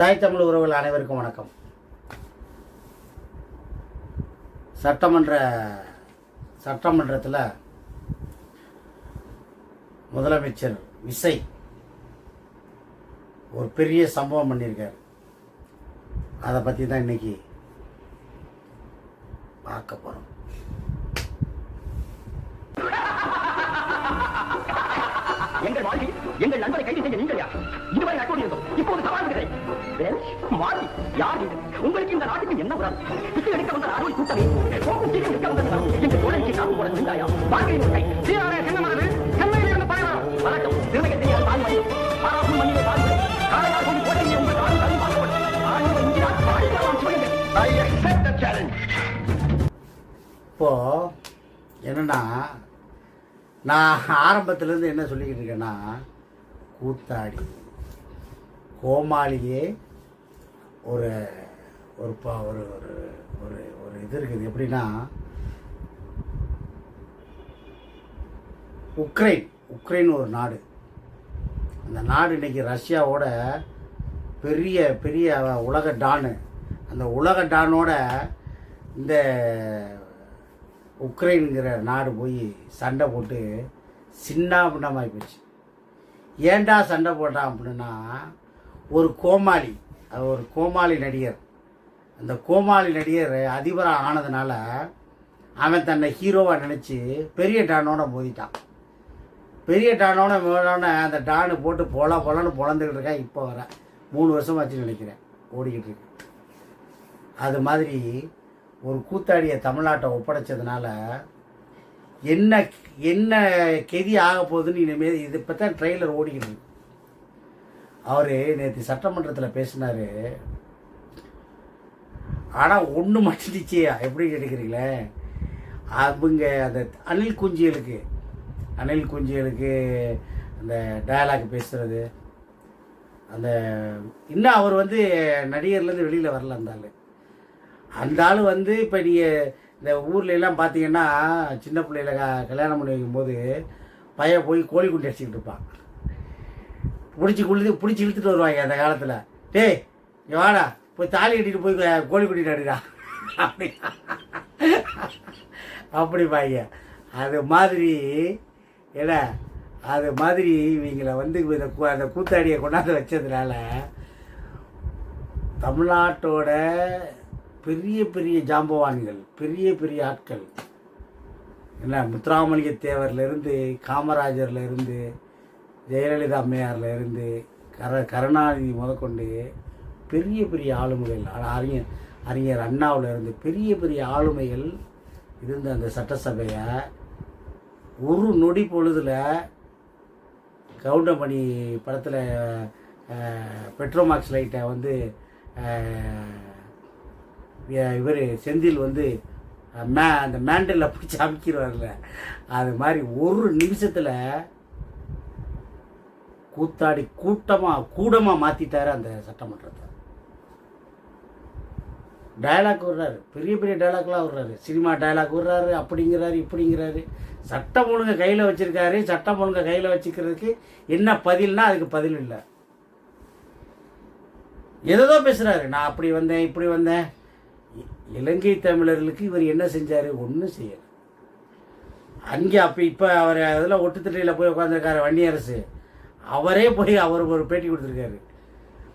தாய் தமிழ் உறவுகள் அனைவருக்கும் வணக்கம். சட்டமன்றத்தில் முதலமைச்சர் விசை ஒரு பெரிய சம்பவம் பண்ணியிருக்கார். அதை பற்றி தான் இன்னைக்கு பார்க்க போகிறோம். எங்கள் வாழ்வில் எங்கள் நண்பரை கைது செய்ய நீங்கள் யார்? இதுவரை நட்போடு இருந்தோம், இப்போது சவால் விடுகிறேன். மாறி யார்? உங்களுக்கு இந்த நாட்டுக்கு என்ன உறவு? விட்டு எடுக்க வந்த ராணுவ கூட்டணி போக்கும் சீக்கிரம் எடுக்க வந்தது எங்கள் தொழிற்சி காப்பு போட செஞ்சாயா? வாழ்க்கை முட்டை சீரான சின்னமானது சென்னையில் இருந்து படைவரம் வணக்கம். திருநகத்தை தாய் மணி ஆராப்பு மண்ணிலே பாருங்கள். காலையால் கொண்டு போட்டீங்க உங்கள் நாடு தனி பார்க்கப்படும் ஆயுத இந்தியா பாடிக்கலாம் சொல்லுங்கள். I accept the challenge. இப்போ என்னன்னா, நான் ஆரம்பத்திலேருந்து என்ன சொல்லிக்கிட்டு இருக்கேன்னா, கூத்தாடி கோமாளியே ஒரு ஒரு ஒரு ஒரு ஒரு இது இருக்குது. எப்படின்னா, உக்ரைன் ஒரு நாடு. அந்த நாடு இன்றைக்கி ரஷ்யாவோட பெரிய பெரிய உலக டானு. அந்த உலக டானோட இந்த உக்ரைனுங்கிற நாடு போய் சண்டை போட்டு சின்ன பின்னமாகி போச்சு. ஏண்டா சண்டை போட்டான் அப்படின்னா, ஒரு கோமாளி நடிகர். அந்த கோமாளி நடிகர் அதிபராக ஆனதுனால அவன் தன்னை ஹீரோவாக நினச்சி பெரிய டானோட மோதிட்டான். பெரிய டானோட மோதோடனே அந்த டானு போட்டு பொலன்னு பொழந்துக்கிட்டு இருக்கேன். இப்போ வர 3 வருஷமாச்சு நினைக்கிறேன் ஓடிக்கிட்டு இருக்கு. அது மாதிரி ஒரு கூத்தாடியை தமிழ்நாட்டை ஒப்படைச்சதுனால என்ன கெதி ஆக போகுதுன்னு இனிமேல் இது இப்போ தான் ட்ரெய்லர் ஓடிக்கிட்டு. அவர் நேற்று சட்டமன்றத்தில் பேசினார். ஆனால் ஒன்று மட்டுச்சியா எப்படி கேட்டுக்கிறீங்களே, அவங்க அந்த அணில் குஞ்சிகளுக்கு அந்த டயலாக் பேசுகிறது, அந்த இன்னும் அவர் நடிகர்லேருந்து வெளியில் வரல. அந்த ஆள் இப்போ நீங்கள் இந்த ஊரில் எல்லாம் பார்த்தீங்கன்னா, சின்ன பிள்ளையில கல்யாணம் பண்ணி வைக்கும்போது பையன் போய் கோழி குண்டி அடிச்சுக்கிட்டு இருப்பான். பிடிச்சி இழுத்துட்டு வருவாங்க அந்த காலத்தில். டேய் இங்கே வாடா, போய் தாலி கட்டிட்டு போய் கோழி குண்டிட்டு அடிடா அப்படி பாய்ங்க. அது மாதிரி இவங்களை அந்த கூத்தாடியை கொண்டாந்து வச்சதுனால தமிழ்நாட்டோட பெரிய பெரிய ஜாம்பவான்கள், பெரிய பெரிய ஆட்கள், முத்துராமலிங்க தேவர்லேருந்து, காமராஜர்லேருந்து, ஜெயலலிதா அம்மையார்லேருந்து, கருணாநிதி முதற்கொண்டு பெரிய பெரிய ஆளுமைகள், அறிஞர் அண்ணாவிலேருந்து பெரிய பெரிய ஆளுமைகள் இருந்த அந்த சட்டசபையை ஒரு நொடி பொழுதில் கவுண்டமணி படத்தில் பெட்ரோமாக்ஸ் லைட்டை இவர் செந்தில் அந்த மேண்டலில் பிடிச்சி அமைக்கிறவர்ல, அது மாதிரி ஒரு நிமிஷத்தில் கூத்தாடி கூடமாக மாற்றிட்டார் அந்த சட்டமன்றத்தை. டயலாக் விடுறாரு, பெரிய பெரிய டயலாக்லாம் விடுறாரு, சினிமா டயலாக் விடுறாரு, அப்படிங்கிறாரு இப்படிங்கிறாரு. சட்டம் ஒழுங்கை கையில் வச்சுருக்காரு. சட்டம் ஒழுங்கை கையில் வச்சுக்கிறதுக்கு என்ன பதில்னா அதுக்கு பதில் இல்லை. எதோ பேசுகிறாரு, நான் அப்படி வந்தேன் இப்படி வந்தேன். இலங்கை தமிழர்களுக்கு இவர் என்ன செஞ்சார்? ஒன்றும் செய்யலை. அங்கே இப்போ அவர் அதில் ஒட்டுத்திட்டையில் போய் உட்காந்துருக்காரு வன்னியரசு. அவரே போய் அவர் ஒரு பேட்டி கொடுத்துருக்காரு.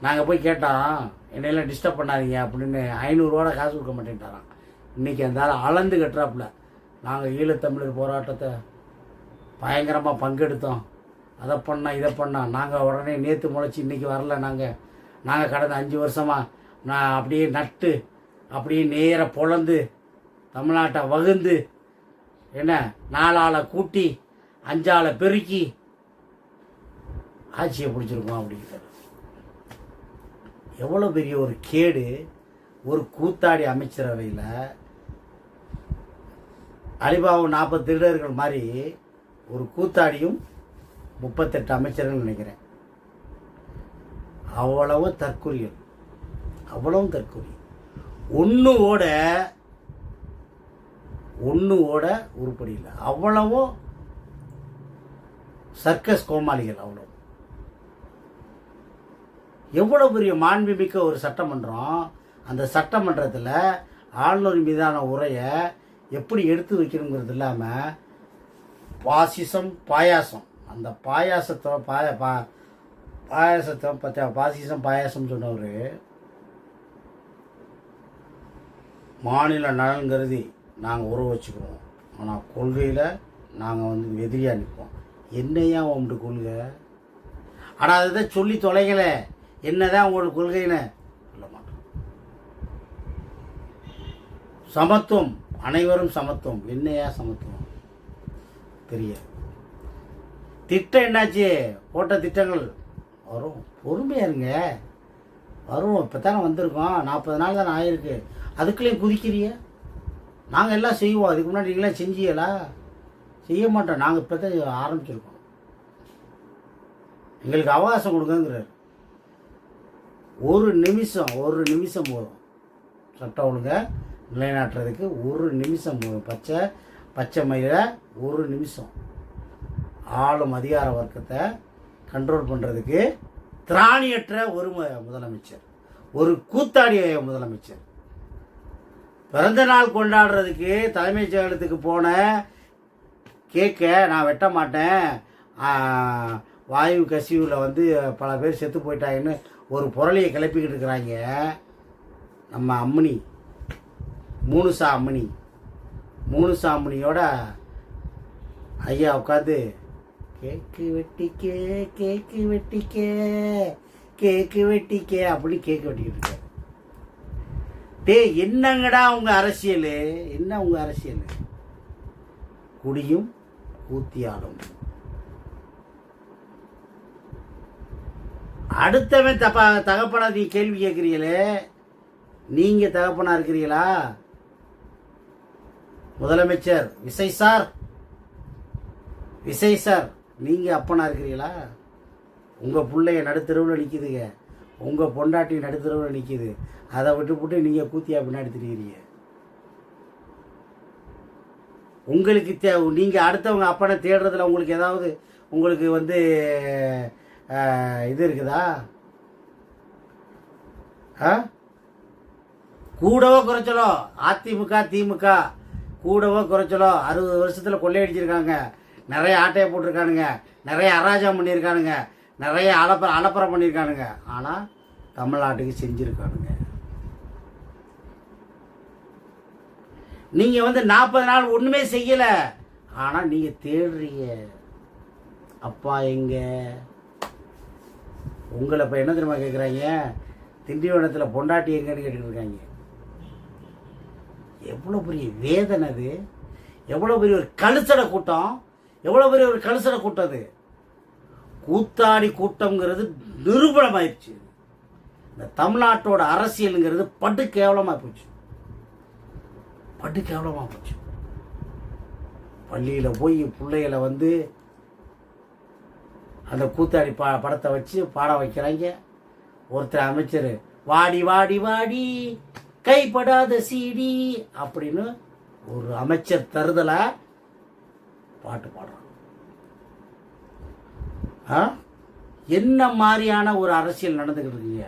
நாங்கள் போய் கேட்டோம், என்னையெல்லாம் டிஸ்டர்ப் பண்ணாதீங்க அப்படின்னு. 500 ரூபா காசு கொடுக்க மாட்டேன்ட்டாரான். இன்றைக்கி அந்த அளந்து கட்டுறாப்புல, நாங்கள் ஈழத்தமிழர் போராட்டத்தை பயங்கரமாக பங்கெடுத்தோம், அதை பண்ணால் இதை பண்ணால். நாங்கள் உடனே நேற்று முளைச்சி இன்றைக்கி வரல. நாங்கள் கடந்த 5 வருஷமாக நான் அப்படியே நட்டு அப்படியே நேராக பொழந்து தமிழ்நாட்டை வகுந்து 4 ஆளை கூட்டி 5 ஆளை பெருக்கி ஆட்சியை பிடிச்சிருக்கோம் அப்படிங்கிறார். எவ்வளோ பெரிய ஒரு கேடு! ஒரு கூத்தாடி அமைச்சரவையில் அலிபாபா 40 திருடர்கள் மாதிரி ஒரு கூத்தாடியும் 38 அமைச்சர்கள் நினைக்கிறேன். அவ்வளவும் தற்கொலைகள். ஒன்றுவோட உருப்படி இல்லை. அவ்வளவும் சர்க்கஸ் கோமாளிகள். அவ்வளோ எவ்வளோ பெரிய மாண்புமிக்க ஒரு சட்டமன்றம். அந்த சட்டமன்றத்தில் ஆளுநர் மீதான உரையை எப்படி எடுத்து வைக்கணுங்கிறது இல்லாமல் பாசிசம் பாயாசம், அந்த பாயாசத்தை பாயாசத்தை பற்றி பாசிசம் பாயாசம் சொன்னவர் மாநில நலன் கருதி நாங்கள் உறவு வச்சுக்கிறோம், ஆனால் கொள்கையில் நாங்கள் வந்து எதிரியாக நிற்போம். என்னையா உங்கள்கிட்ட கொள்கை? ஆனால் அதை சொல்லி தொலைகளை என்னதான் உங்களோட கொள்கைன்னு சொல்ல மாட்டோம். சமத்துவம், அனைவரும் சமத்துவம். என்னையா சமத்துவம் தெரியாது. திட்டம் என்னாச்சு? போட்ட திட்டங்கள் வரும், பொறுமையாக இருங்க, வரும். இப்போ தானே வந்திருக்கோம், 40 நாள் தானே ஆயிருக்கு, அதுக்குள்ளேயும் குதிக்கிறிய. நாங்கள் எல்லாம் செய்வோம், அதுக்கு முன்னாடி நீங்களாம் செஞ்சீங்களா? செய்ய மாட்டோம், நாங்கள் இப்போ தான் ஆரம்பிச்சிருக்கோம், எங்களுக்கு அவகாசம் கொடுங்கங்கிறார். ஒரு நிமிஷம் போதும் சட்டம் ஒழுங்கை நிலைநாட்டுறதுக்கு. ஒரு நிமிஷம் போதும். பச்சை மயில ஒரு நிமிஷம். ஆளும் அதிகார வர்க்கத்தை கண்ட்ரோல் பண்ணுறதுக்கு திராணியற்ற ஒரு முதலமைச்சர், ஒரு கூத்தாடிய முதலமைச்சர். பிறந்த நாள் கொண்டாடுறதுக்கு தலைமைச் செயலகத்துக்கு போன கேக்கை நான் வெட்ட மாட்டேன், வாயு கசிவில் வந்து பல பேர் செத்து போயிட்டாங்கன்னு ஒரு புரளியை கிளப்பிக்கிட்டு இருக்கிறாங்க. நம்ம அம்மணி, மூணுசா அம்மணியோட ஐயா உட்காந்து கேக்கு வெட்டிக்கே அப்படின்னு கேக்கு வெட்டிக்கிட்டு இருக்காரு. என்னங்கடா உங்க அரசியல்? என்ன உங்க அரசியல்? குடியும் கூத்தியாலும். அடுத்தவன் தகப்பனா நீ கேள்வி கேட்கிறீங்களே, நீங்க தகப்பனா இருக்கிறீங்களா? முதலமைச்சர் விசய் சார் நீங்க அப்பனா இருக்கிறீங்களா? உங்க பிள்ளைய நடுத்தருவில் நிற்கிதுங்க, உங்க பொண்டாட்டி நடுத்தருவில் நிற்கிது, அதை விட்டு நீங்க கூத்தியா பின்னாடி திரிகிறீங்க. உங்களுக்கு நீங்க அடுத்தவங்க அப்பனை தேடுறதுல உங்களுக்கு ஏதாவது உங்களுக்கு வந்து இது இருக்குதா? கூடவோ குறைச்சலோ அதிமுக திமுக கூடவோ குறைச்சலோ 60 வருஷத்துல கொள்ளையடிச்சிருக்காங்க, நிறைய ஆட்டையை போட்டிருக்கானுங்க, நிறைய அராஜகம் பண்ணியிருக்கானுங்க, நிறைய அலப்பறம் பண்ணியிருக்கானுங்க. ஆனால் தமிழ்நாட்டுக்கு செஞ்சுருக்கானுங்க. நீங்கள் வந்து 40 நாள் ஒன்றுமே செய்யலை, ஆனால் நீங்கள் தேடுறீங்க அப்பா எங்க. உங்களை இப்போ என்ன தெரியுமா கேட்குறாங்க? திண்டிவனத்தில் பொண்டாட்டி எங்கன்னு கேட்டுக்கிட்டு இருக்காங்க. எவ்வளோ பெரிய வேதனை அது, எவ்வளோ பெரிய ஒரு கழுசடை கூட்டம், எவ்வளோ பெரிய ஒரு கழுசடை கூட்டம் அது. கூத்தாடி கூட்டம்ங்கிறது நிரூபணமாயிடுச்சு. இந்த தமிழ்நாட்டோட அரசியலுங்கிறது படு கேவலமாக போச்சு. பள்ளியில் போய் பிள்ளைகளை வந்து அந்த கூத்தாடி படத்தை வச்சு பாட வைக்கிறாங்க. ஒருத்தர் அமைச்சர் வாடி வாடி வாடி கைப்படாத சீடி அப்படின்னு ஒரு அமைச்சர் தருதலை பாட்டு பாடுறான். என்ன மாதிரியான ஒரு அரசியல் நடந்துக்கிட்டு இருக்கீங்க?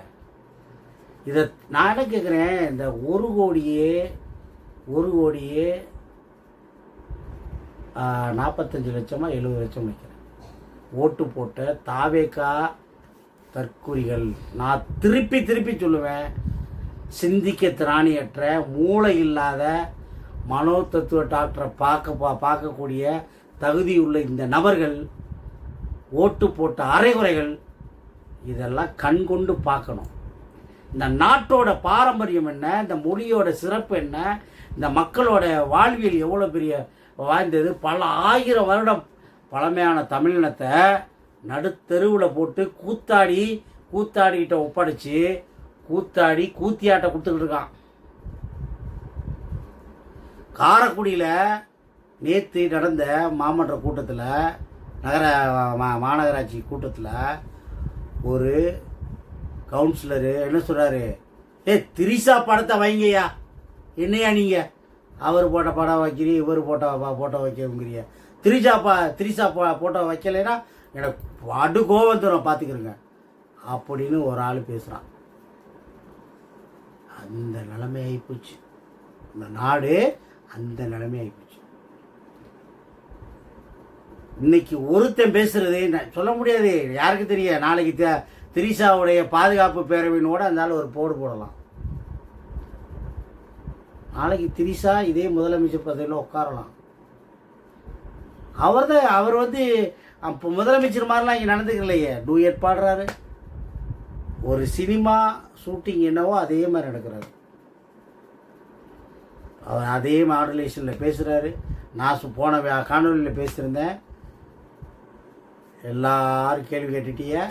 இதை நான் என்ன கேட்குறேன், இந்த 1 கோடியே 45 லட்சமா 70 லட்சம் வைக்கிறேன் ஓட்டு போட்ட தாவேகா தற்குறிகள். நான் திருப்பி சொல்லுவேன், சிந்திக்க திராணியற்ற மூளை இல்லாத மனோ தத்துவ டாக்டரை பார்க்கக்கூடிய தகுதியுள்ள இந்த நபர்கள், ஓட்டு போட்ட அரைகுறைகள், இதெல்லாம் கண்கொண்டு பார்க்கணும். இந்த நாட்டோட பாரம்பரியம் என்ன, இந்த மொழியோட சிறப்பு என்ன, இந்த மக்களோட வாழ்வியல் எவ்வளோ பெரிய வாழ்ந்தது. பல 1000 வருடம் பழமையான தமிழினத்தை நடுத்தெருவில் போட்டு கூத்தாடிக்கிட்ட ஒப்படைச்சு கூத்தியாட்ட கொடுத்துக்கிட்டு இருக்கான். காரைக்குடியில் நேற்று நடந்த மாமன்ற கூட்டத்தில், மாநகராட்சி கூட்டத்தில் ஒரு கவுன்சிலரு என்ன சொல்கிறாரு, திரிசா படத்தை வைங்கய்யா, என்னையா நீங்கள் அவர் போட்ட படம் வைக்கிறீங்க, இவர் போட்டோ வைக்கிறீங்க, திரிசா போட்டோ வைக்கலைன்னா எனக்கு அடு கோவம் தரும் பார்த்துக்கிறேங்க. அப்படின்னு ஒரு ஆள் பேசுகிறான். அந்த நிலைமை ஆகிப்போச்சு. இந்த நாடு அந்த நிலைமை ஆகிப்போச்சு. இன்னைக்கு ஒருத்தன் பேசுறது சொல்ல முடியாது, யாருக்கு தெரியும். நாளைக்கு திரிஷாவுடைய பாதுகாப்பு பேரவையினோட அந்த ஆள் ஒரு போடு போடலாம். நாளைக்கு திரிஷா இதே முதலமைச்சர் பதவியில் உட்காரலாம். அவர் வந்து அப்போ முதலமைச்சர் மாதிரிலாம் இங்கே நடந்துக்கலையே. டூயட் பாடுறாரு. ஒரு சினிமா ஷூட்டிங் என்னவோ அதே மாதிரி நடக்கிறாரு. அவர் அதே மாடுலேஷனில் பேசுகிறாரு. நான் போன காணொலியில் பேசியிருந்தேன். எல்லாரும் கேள்வி கேட்டுட்டிய,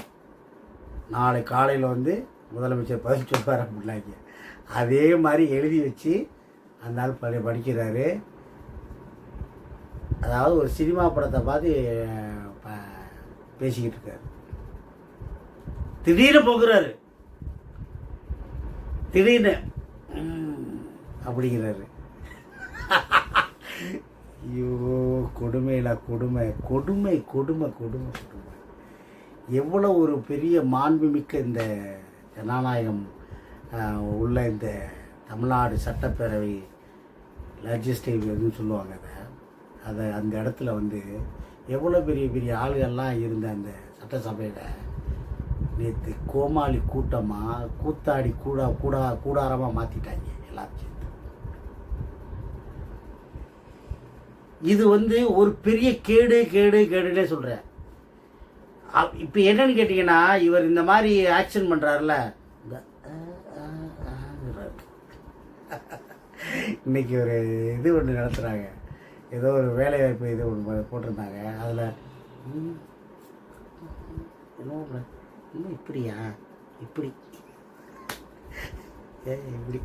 நாளை காலையில் வந்து முதலமைச்சர் பதில் சொல்வார் அப்படின்னாங்க. அதே மாதிரி எழுதி வச்சு அந்த ஆள் படிக்கிறாரு. அதாவது ஒரு சினிமா படத்தை பார்த்து பேசிக்கிட்டு இருக்காரு. திடீர்னு போகிறாரு, திடீர்னு அப்படிங்கிறாரு. ஐயோ, கொடுமையில கொடுமை கொடுமை கொடுமை கொடுமை கொடுமை. எவ்வளோ ஒரு பெரிய மாண்புமிக்க இந்த ஜனநாயகம் உள்ள இந்த தமிழ்நாடு சட்டப்பேரவை லெஜிஸ்லேட்டிவ்னு சொல்லுவாங்க. அதை அந்த இடத்துல வந்து எவ்வளோ பெரிய பெரிய ஆளுகள்லாம் இருந்த அந்த சட்டசபையில் நேற்று கோமாளி கூட்டமாக கூத்தாடி கூடாரமாக மாற்றிட்டாங்க எல்லாரும் சேர்ந்து. இது வந்து ஒரு பெரிய கேடுன்னே சொல்கிறேன். இப்போ என்னன்னு கேட்டிங்கன்னா, இவர் இந்த மாதிரி ஆக்ஷன் பண்ணுறாருல, இன்னைக்கு ஒரு இது ஒன்று நடத்துகிறாங்க. ஏதோ ஒரு வேலைவாய்ப்பு இது ஒன்று போட்டிருந்தாங்க. அதில் இன்னும் இப்படியா இப்படி இப்படி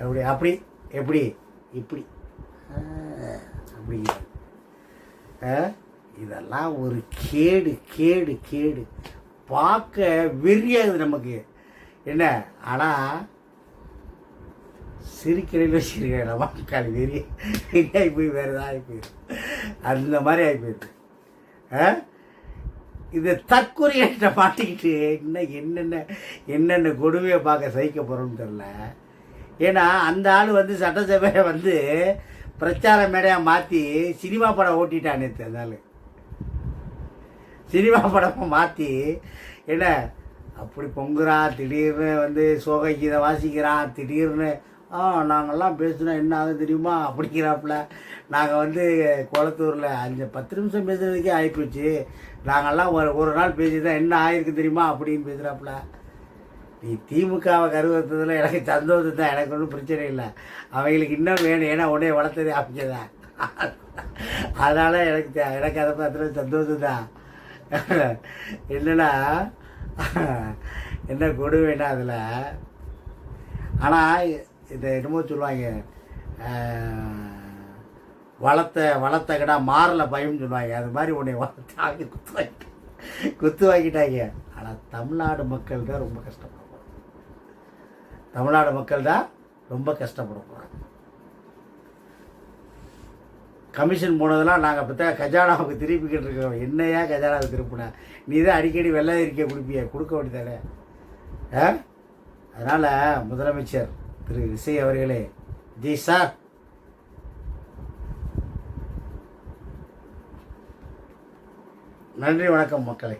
அப்படி அப்படி எப்படி இப்படி அப்படிங்கிற இதெல்லாம் ஒரு கேடு பார்க்க வெறியாகுது நமக்கு என்ன. ஆனால் சிரிக்கிறீங்களோ சிரிக்கிற மக்கள் வெறி ஆகி போய் வேறு ஏதாவது ஆகி போயிடும். அந்த மாதிரி ஆகி போயிடுது. இந்த தற்கொலைகிட்ட மாட்டிக்கிட்டு இன்னும் என்னென்ன கொடுமையை பார்க்க சகிக்க போகிறோம்னு தெரில. ஏன்னா அந்த ஆள் வந்து சட்டசபையை வந்து பிரச்சார மேடையாக மாற்றி சினிமா படம் ஓட்டிட்டான் நேற்று. அந்த ஆள் சினிமா படமாக மாற்றி என்ன அப்படி பொங்குறான். திடீர்னு வந்து சோகை கீதை வாசிக்கிறான். திடீர்னு நாங்கள்லாம் பேசுனா என்ன ஆகும் தெரியுமா அப்படிங்கிறாப்புல. நாங்கள் வந்து குளத்தூரில் 10 நிமிஷம் பேசுறதுக்கே ஆகிப்போச்சு. நாங்கள்லாம் ஒரு நாள் பேசி தான் என்ன ஆகிருக்கு தெரியுமா அப்படின்னு பேசுகிறாப்புல. நீ திமுகவை கருவறுத்ததில் எனக்கு சந்தோஷம் தான், எனக்கு ஒன்றும் பிரச்சனை இல்லை. அவங்களுக்கு இன்னும் வேணும், ஏன்னா உடனே வளர்த்ததே அமைச்சதான். அதனால் எனக்கு அதை பார்த்துல சந்தோஷம் தான். என்னன்னா என்ன கொடுவேன்னா அதில். ஆனால் இதை என்னமோ சொல்லுவாங்க, வளர்த்த கடா மாறல பயம்னு சொல்லுவாங்க. அது மாதிரி உன்னை வளர்த்தாங்க குத்து வாங்கிட்டாங்க. ஆனால் தமிழ்நாடு மக்கள் தான் ரொம்ப கஷ்டப்பட போகிறாங்க. கமிஷன் போனதெல்லாம் நாங்கள் இப்போ தான் கஜானாவுக்கு திருப்பிக்கிட்டு இருக்கோம். என்னையா கஜானாவுக்கு திருப்பினேன்? நீ தான் அடிக்கடி வெள்ளை இருக்க கொடுக்க வேண்டியதானே. அதனால் முதலமைச்சர் திரு விஜய் அவர்களே, ஜெய் சார், நன்றி வணக்கம் மக்களே.